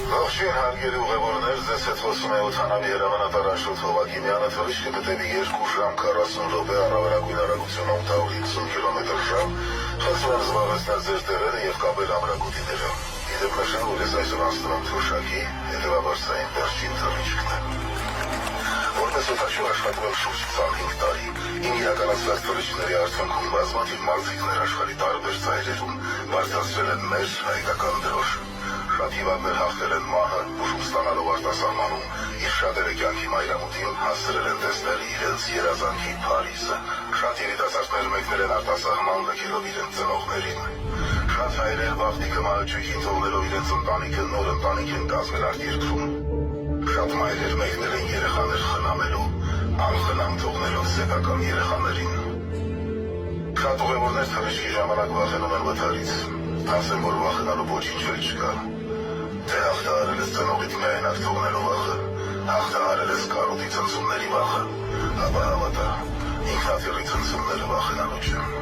Ողջույն հարգելի ուղևորներ, ձեզ հետ խոսում է օդանավի հրամանատար Աշոտ Հովակիմյանը, թռիչքը կտևի 2 ժամ 40 րոպե, առավելագույն արագությունը 850 կմ/ժ, խնդրում եմ զբաղեցնել ձեր տեղերը և կապել ամրագուտիները։ Իդեպ նշեմ, որ ես այսօր անցնում եմ թոշակի, հետևաբար սա իմ վերջին թռիչքն է։ Որպես օդաչու աշխատում եմ շուրջ 25 տարի, իմ իրականացված թռիչքների արդյունքում բազմաթիվ մարդիկներ աշխարհի տարբեր ծայրերում բարձրացրել են մեր հայկական դրոշը։ Շատ հիվանդներ հաղթել են մահը, ուժում ստանալով արտասահմանում, իսկ շատերը կյանքի մայրամուտին հասցրել են տեսնել իրենց երազանքի Փարիզը։ Շատ երիտասարդներ մեկնել են արտասահման լքելով իրենց ծնողներին։ Շատ հայրեր վաղտիկը մահաճույքին թողնելով իրենց ընտանիքը նոր ընտանիք են կազմել արտերկրում։ Շատ մայրեր մեկնել են երեխաներ խնամելու, անխնամ թողնելով սեփական երեխաներին։ Շատ ուղևորներ թռիչքի ժամանակ վախենում են վթարից, ասեմ, որ վախենալու ոչինչ էլ չկա։ Թե հաղթահարել ես ծնողիդ միայնակ թողնելու վախը, հաղթահարել ես կարոտի ցնցումների վախը, ապա հավատա, ինքնաթիռի ցնցումները վախենալու չեն։